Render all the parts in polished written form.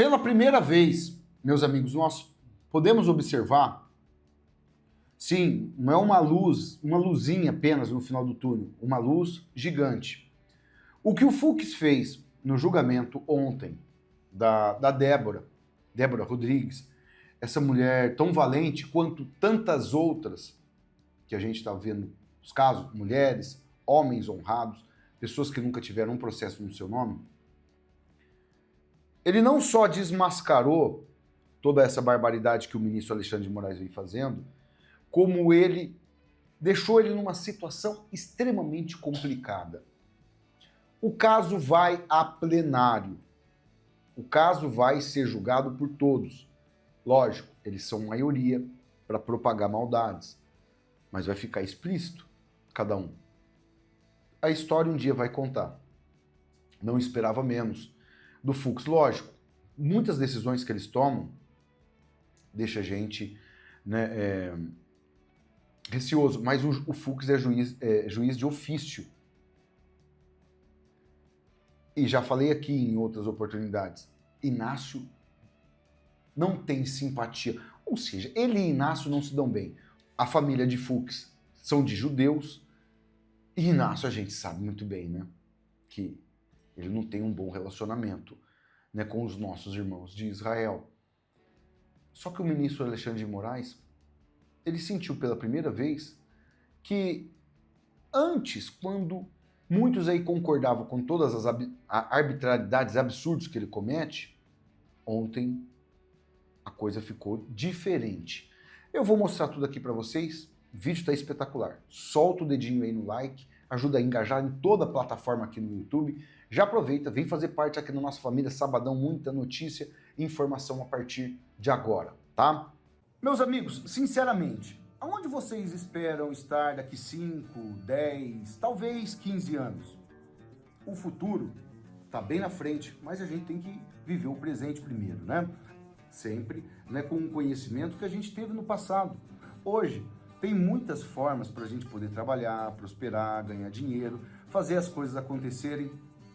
Pela primeira vez, meus amigos, nós podemos observar, sim, não é uma luz, uma luzinha apenas no final do túnel, uma luz gigante. O que o Fux fez no julgamento ontem da Débora Rodrigues, essa mulher tão valente quanto tantas outras que a gente está vendo os casos, mulheres, homens honrados, pessoas que nunca tiveram um processo no seu nome, ele não só desmascarou toda essa barbaridade que o ministro Alexandre de Moraes vem fazendo, como ele deixou ele numa situação extremamente complicada. O caso vai a plenário. O caso vai ser julgado por todos. Lógico, eles são maioria para propagar maldades, mas vai ficar explícito cada um. A história um dia vai contar. Não esperava menos do Fux. Lógico, muitas decisões que eles tomam deixa a gente, né, receoso, mas o Fux é juiz de ofício. E já falei aqui em outras oportunidades, Inácio não tem simpatia, ou seja, ele e Inácio não se dão bem. A família de Fux são de judeus, e Inácio a gente sabe muito bem, né, que ele não tem um bom relacionamento, né, com os nossos irmãos de Israel. Só que o ministro Alexandre de Moraes, ele sentiu pela primeira vez que antes, quando muitos aí concordavam com todas as arbitrariedades, absurdos que ele comete, ontem a coisa ficou diferente. Eu vou mostrar tudo aqui para vocês, o vídeo está espetacular. Solta o dedinho aí no like, ajuda a engajar em toda a plataforma aqui no YouTube. Já aproveita, vem fazer parte aqui da nossa família Sabadão, muita notícia e informação a partir de agora, tá? Meus amigos, sinceramente, aonde vocês esperam estar daqui 5, 10, talvez 15 anos? O futuro está bem na frente, mas a gente tem que viver o presente primeiro, né? Sempre, né, com o conhecimento que a gente teve no passado. Hoje, tem muitas formas para a gente poder trabalhar, prosperar, ganhar dinheiro, fazer as coisas acontecerem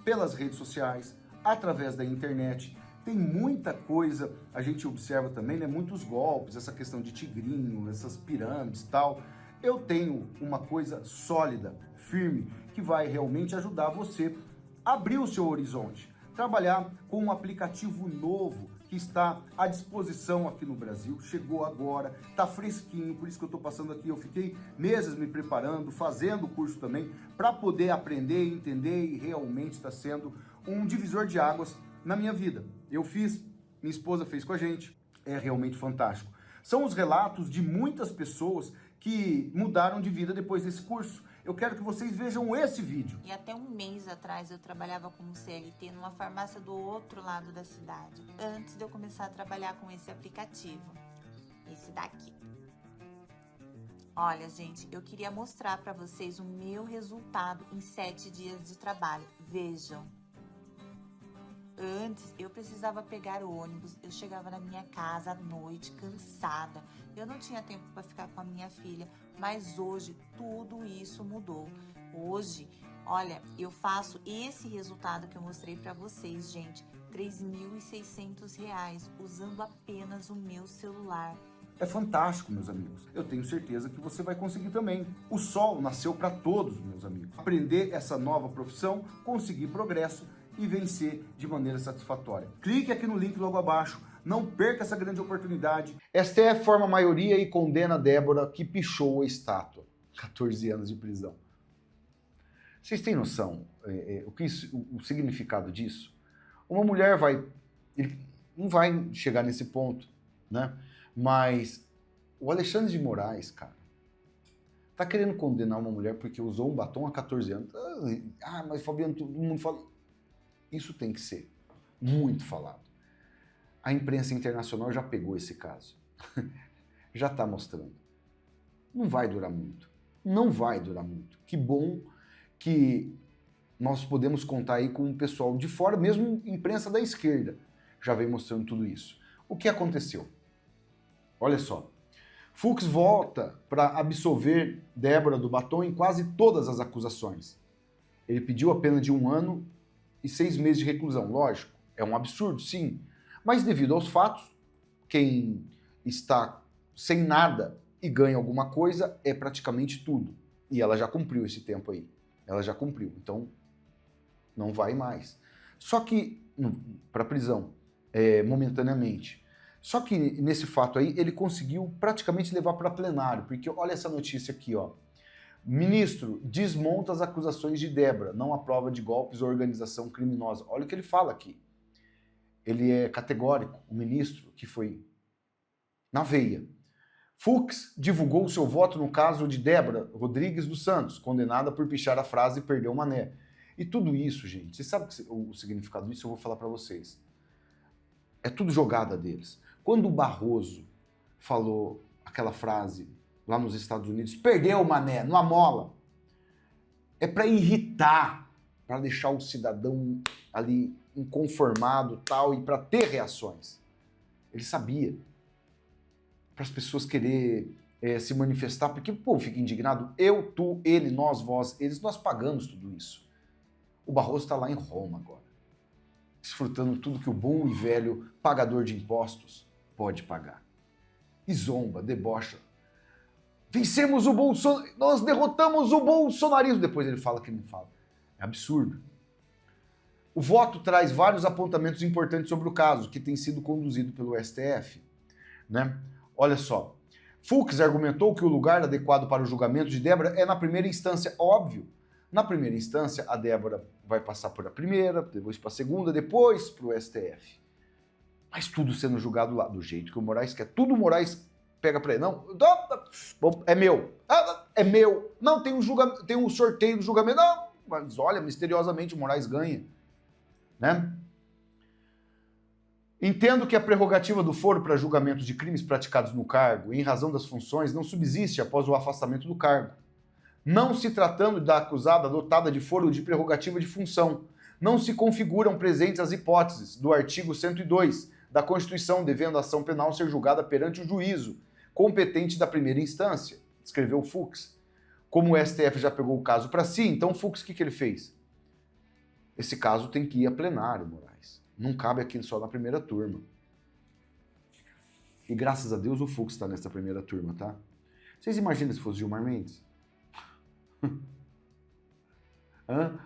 pelas redes sociais, através da internet. Tem muita coisa, a gente observa também, né, muitos golpes, essa questão de tigrinho, essas pirâmides e tal. Eu tenho uma coisa sólida, firme, que vai realmente ajudar você a abrir o seu horizonte. Trabalhar com um aplicativo novo que está à disposição aqui no Brasil, chegou agora, está fresquinho, por isso que eu estou passando aqui. Eu fiquei meses me preparando, fazendo o curso também, para poder aprender, entender, e realmente está sendo um divisor de águas na minha vida. Eu fiz, minha esposa fez com a gente, é realmente fantástico. São os relatos de muitas pessoas que mudaram de vida depois desse curso. Eu quero que vocês vejam esse vídeo. E até um mês atrás eu trabalhava como CLT numa farmácia do outro lado da cidade, antes de eu começar a trabalhar com esse aplicativo, esse daqui. Olha, gente, eu queria mostrar para vocês o meu resultado em 7 dias de trabalho. Vejam. Antes, eu precisava pegar o ônibus, eu chegava na minha casa à noite, cansada. Eu não tinha tempo para ficar com a minha filha, mas hoje tudo isso mudou. Hoje, olha, eu faço esse resultado que eu mostrei para vocês, gente, R$ 3.600, usando apenas o meu celular. É fantástico, meus amigos. Eu tenho certeza que você vai conseguir também. O sol nasceu para todos, meus amigos. Aprender essa nova profissão, conseguir progresso e vencer de maneira satisfatória. Clique aqui no link logo abaixo. Não perca essa grande oportunidade. STF forma a maioria e condena Débora, que pichou a estátua. 14 anos de prisão. Vocês têm noção o significado disso? Uma mulher não vai chegar nesse ponto, né? Mas o Alexandre de Moraes, cara, tá querendo condenar uma mulher porque usou um batom há 14 anos. Ah, mas Fabiano, todo mundo fala... Isso tem que ser muito falado. A imprensa internacional já pegou esse caso. Já está mostrando. Não vai durar muito. Não vai durar muito. Que bom que nós podemos contar aí com o pessoal de fora, mesmo imprensa da esquerda, já vem mostrando tudo isso. O que aconteceu? Olha só. Fux volta para absolver Débora do batom em quase todas as acusações. Ele pediu a pena de 1 ano e 6 meses de reclusão. Lógico, é um absurdo, sim. Mas devido aos fatos, quem está sem nada e ganha alguma coisa é praticamente tudo. E ela já cumpriu esse tempo aí. Ela já cumpriu. Então, não vai mais. Só que, para a prisão, momentaneamente. Só que nesse fato aí, ele conseguiu praticamente levar para plenário. Porque olha essa notícia aqui, ó. Ministro desmonta as acusações de Débora, não há prova de golpes ou organização criminosa. Olha o que ele fala aqui. Ele é categórico, o ministro que foi na veia. Fux divulgou seu voto no caso de Débora Rodrigues dos Santos, condenada por pichar a frase "perdeu o mané". E tudo isso, gente, você sabe o significado disso? Eu vou falar para vocês. É tudo jogada deles. Quando o Barroso falou aquela frase lá nos Estados Unidos, "perdeu o mané", não amola. É para irritar, para deixar o cidadão ali inconformado tal, e para ter reações. Ele sabia. Para as pessoas querer se manifestar, porque o povo fica indignado. Eu, tu, ele, nós, vós, eles, nós pagamos tudo isso. O Barroso está lá em Roma agora, desfrutando tudo que o bom e velho pagador de impostos pode pagar. E zomba, debocha. Vencemos o Bolsonaro, nós derrotamos o bolsonarismo. Depois ele fala que não fala. É absurdo. O voto traz vários apontamentos importantes sobre o caso, que tem sido conduzido pelo STF, né? Olha só, Fux argumentou que o lugar adequado para o julgamento de Débora é na primeira instância, óbvio. Na primeira instância, a Débora vai passar por a primeira, depois para a segunda, depois para o STF. Mas tudo sendo julgado lá, do jeito que o Moraes quer. Tudo o Moraes pega para ele. Não, é meu. É meu. Não, tem um sorteio do julgamento. Não, mas olha, misteriosamente o Moraes ganha. Né? Entendo que a prerrogativa do foro para julgamento de crimes praticados no cargo, em razão das funções, não subsiste após o afastamento do cargo. Não se tratando da acusada dotada de foro de prerrogativa de função, não se configuram presentes as hipóteses do artigo 102 da Constituição, devendo a ação penal ser julgada perante o juízo competente da primeira instância, escreveu Fux. Como o STF já pegou o caso para si, então Fux, o que ele fez? Esse caso tem que ir a plenário, Moraes. Não cabe aqui só na primeira turma. E graças a Deus o Fux está nessa primeira turma, tá? Vocês imaginam se fosse Gilmar Mendes? Hã?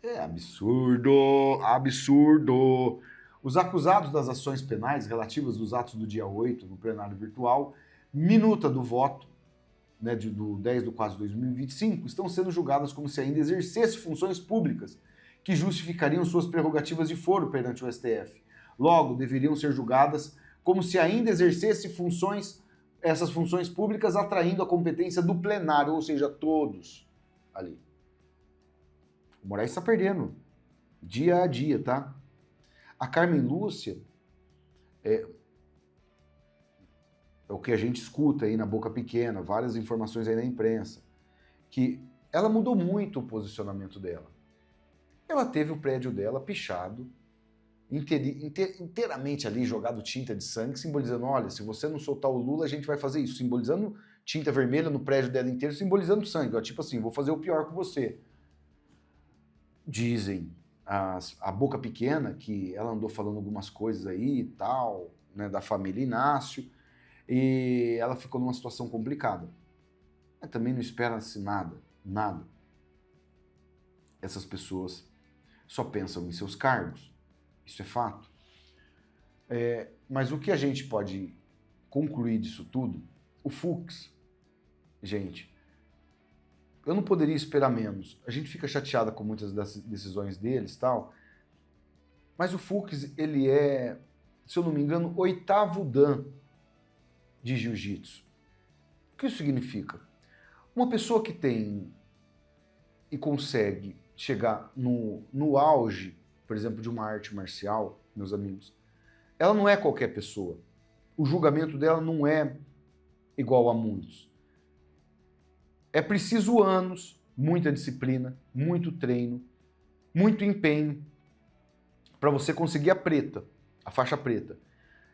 É absurdo, absurdo. Os acusados das ações penais relativas dos atos do dia 8 no plenário virtual, minuta do voto, né, do 10/4/2025, estão sendo julgadas como se ainda exercesse funções públicas que justificariam suas prerrogativas de foro perante o STF. Logo, deveriam ser julgadas como se ainda exercesse essas funções públicas, atraindo a competência do plenário, ou seja, todos ali. O Moraes está perdendo dia a dia, tá? A Carmen Lúcia é o que a gente escuta aí na boca pequena, várias informações aí na imprensa, que ela mudou muito o posicionamento dela. Ela teve o prédio dela pichado, inteiramente ali jogado tinta de sangue, simbolizando, olha, se você não soltar o Lula, a gente vai fazer isso, simbolizando tinta vermelha no prédio dela inteiro, simbolizando sangue, ó, tipo assim, vou fazer o pior com você. Dizem a boca pequena que ela andou falando algumas coisas aí e tal, né, da família Inácio, e ela ficou numa situação complicada. Mas também não espera-se nada. Essas pessoas só pensam em seus cargos. Isso é fato. Mas o que a gente pode concluir disso tudo? O Fux, gente, eu não poderia esperar menos. A gente fica chateada com muitas das decisões deles e tal, mas o Fux, ele é, se eu não me engano, 8º dan de jiu-jitsu. O que isso significa? Uma pessoa que tem e consegue chegar no auge, por exemplo, de uma arte marcial, meus amigos, ela não é qualquer pessoa. O julgamento dela não é igual a muitos. É preciso anos, muita disciplina, muito treino, muito empenho para você conseguir a faixa preta.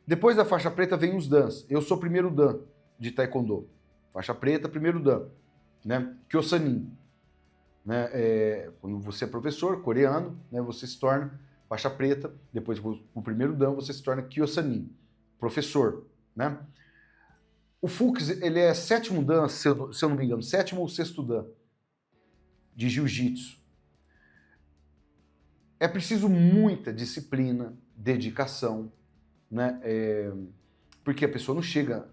Depois da faixa preta vem os dans. Eu sou primeiro dan de taekwondo. Faixa preta, primeiro dan, né? Kyosanin. Né? Quando você é professor coreano, né, você se torna faixa preta, depois o primeiro dan você se torna Kyosanin, professor, né? O Fuchs, ele é 7º dan, se eu não me engano, 7º ou 6º dan de jiu-jitsu. É preciso muita disciplina, dedicação, né? Porque a pessoa não chega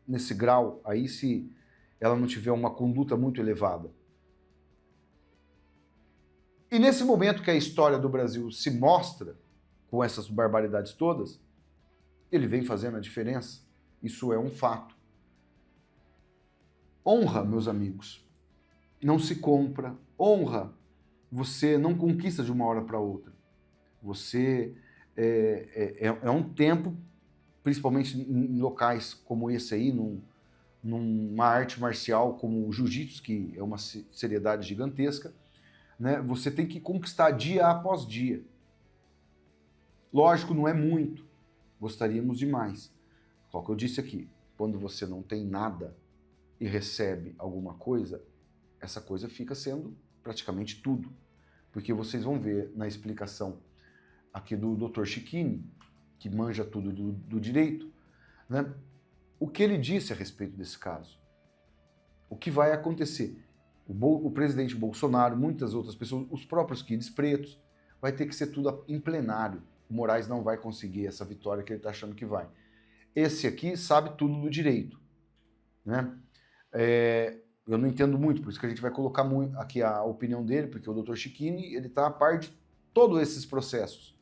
nesse grau aí se ela não tiver uma conduta muito elevada. E nesse momento que a história do Brasil se mostra com essas barbaridades todas, ele vem fazendo a diferença. Isso é um fato. Honra, meus amigos, não se compra. Honra, você não conquista de uma hora para outra. Você é um tempo, principalmente em locais como esse aí, numa arte marcial como o jiu-jitsu, que é uma seriedade gigantesca, né? Você tem que conquistar dia após dia. Lógico, não é muito. Gostaríamos de mais. Só que eu disse aqui, quando você não tem nada e recebe alguma coisa, essa coisa fica sendo praticamente tudo. Porque vocês vão ver na explicação aqui do Dr. Chiquini, que manja tudo do direito, né? O que ele disse a respeito desse caso. O que vai acontecer? O presidente Bolsonaro, muitas outras pessoas, os próprios kids pretos, vai ter que ser tudo em plenário. O Moraes não vai conseguir essa vitória que ele está achando que vai. Esse aqui sabe tudo do direito, né? Eu não entendo muito, por isso que a gente vai colocar aqui a opinião dele, porque o Dr. Chiquini, ele está a par de todos esses processos.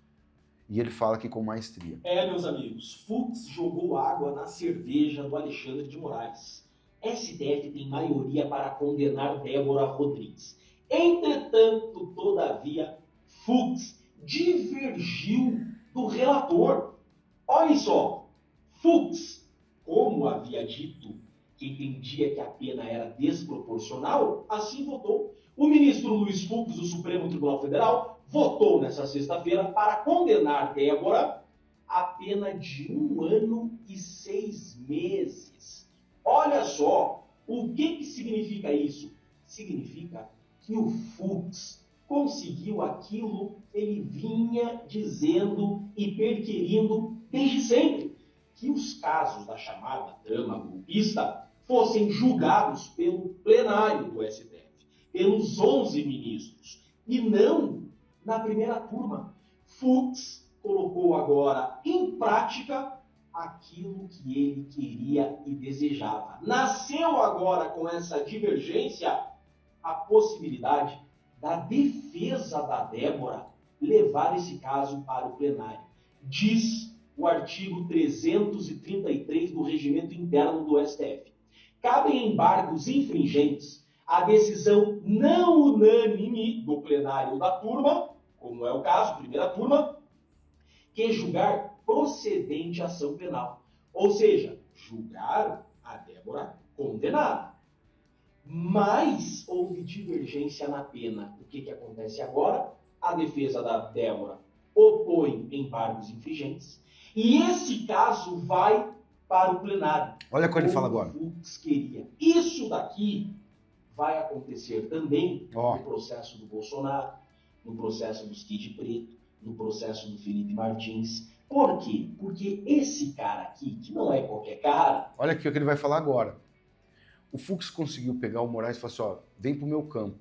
E ele fala aqui com maestria. Meus amigos, Fux jogou água na cerveja do Alexandre de Moraes. STF tem maioria para condenar Débora Rodrigues. Entretanto, todavia, Fux divergiu do relator. Olhem só, Fux, como havia dito que entendia que a pena era desproporcional, assim votou. O ministro Luiz Fux, do Supremo Tribunal Federal, votou nesta sexta-feira para condenar Débora a pena de 1 ano e 6 meses. Olha só, o que significa isso? Significa que o Fux conseguiu aquilo que ele vinha dizendo e perquirindo desde sempre, que os casos da chamada trama golpista fossem julgados pelo plenário do STF, pelos 11 ministros, e não na primeira turma. Fux colocou agora em prática aquilo que ele queria e desejava. Nasceu agora com essa divergência a possibilidade da defesa da Débora levar esse caso para o plenário. Diz o artigo 333 do Regimento Interno do STF. Cabem embargos infringentes à decisão não unânime do plenário da turma, como é o caso, primeira turma, que julgar procedente a ação penal. Ou seja, julgar a Débora condenada. Mas houve divergência na pena. O que acontece agora? A defesa da Débora opõe embargos infringentes. E esse caso vai para o plenário. Olha o que ele fala agora. O Fux queria. Isso daqui vai acontecer também no processo do Bolsonaro, no processo dos Kid Preto, no processo do Felipe Martins. Por quê? Porque esse cara aqui, que não é qualquer cara... Olha aqui o que ele vai falar agora. O Fux conseguiu pegar o Moraes e falar assim, ó, vem pro meu campo.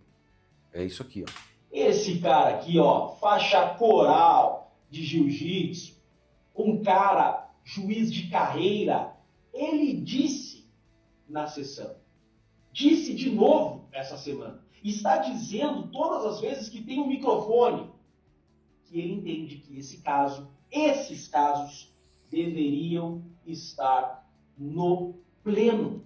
É isso aqui, ó. Esse cara aqui, ó, faixa coral de jiu-jitsu, um cara, juiz de carreira, ele disse na sessão, disse de novo essa semana, está dizendo todas as vezes que tem um microfone, que ele entende que esses casos deveriam estar no pleno.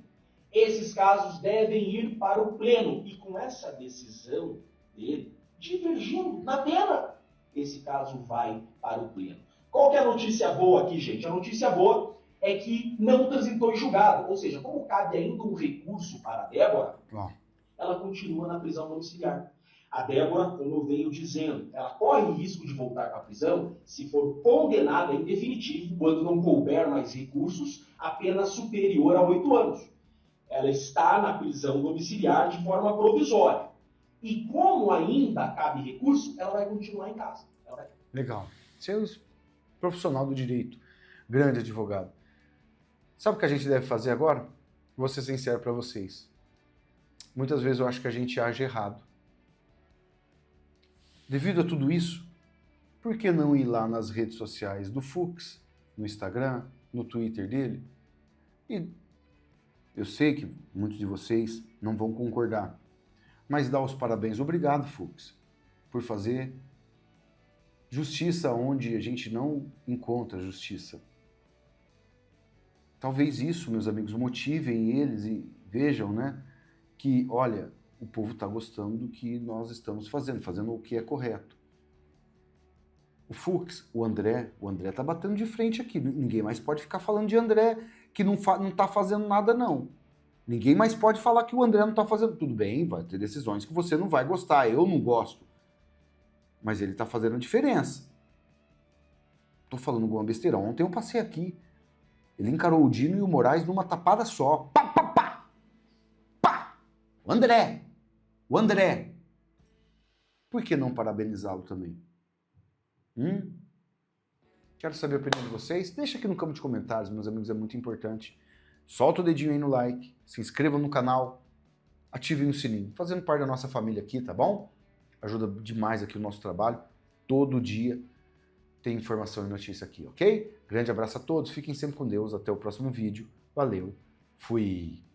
Esses casos devem ir para o pleno. E com essa decisão dele, divergindo na pena, esse caso vai para o pleno. Qual que é a notícia boa aqui, gente? A notícia boa é que não transitou em julgado. Ou seja, como cabe ainda um recurso para a Débora, ela continua na prisão domiciliar. A Débora, como eu venho dizendo, ela corre risco de voltar para a prisão se for condenada em definitivo, quando não couber mais recursos, a pena superior a 8 anos. Ela está na prisão domiciliar de forma provisória. E como ainda cabe recurso, ela vai continuar em casa. Ela vai Legal. Você é um profissional do direito, grande advogado. Sabe o que a gente deve fazer agora? Vou ser sincero para vocês. Muitas vezes eu acho que a gente age errado. Devido a tudo isso, por que não ir lá nas redes sociais do Fux, no Instagram, no Twitter dele? E eu sei que muitos de vocês não vão concordar, mas dar os parabéns. Obrigado, Fux, por fazer justiça onde a gente não encontra justiça. Talvez isso, meus amigos, motivem eles e vejam, né, que, olha, o povo está gostando do que nós estamos fazendo o que é correto. O Fux, o André tá batendo de frente aqui. Ninguém mais pode ficar falando de André que não tá fazendo nada, não. Ninguém mais pode falar que o André não tá fazendo. Tudo bem, vai ter decisões que você não vai gostar, eu não gosto. Mas ele tá fazendo a diferença. Tô falando alguma besteira. Ontem eu passei aqui. Ele encarou o Dino e o Moraes numa tapada só. Pá, pá, pá! Pá! O André! Por que não parabenizá-lo também? Quero saber a opinião de vocês. Deixa aqui no campo de comentários, meus amigos, é muito importante. Solta o dedinho aí no like, se inscrevam no canal, ativem o sininho, fazendo parte da nossa família aqui, tá bom? Ajuda demais aqui o nosso trabalho. Todo dia tem informação e notícia aqui, ok? Grande abraço a todos, fiquem sempre com Deus, até o próximo vídeo. Valeu, fui!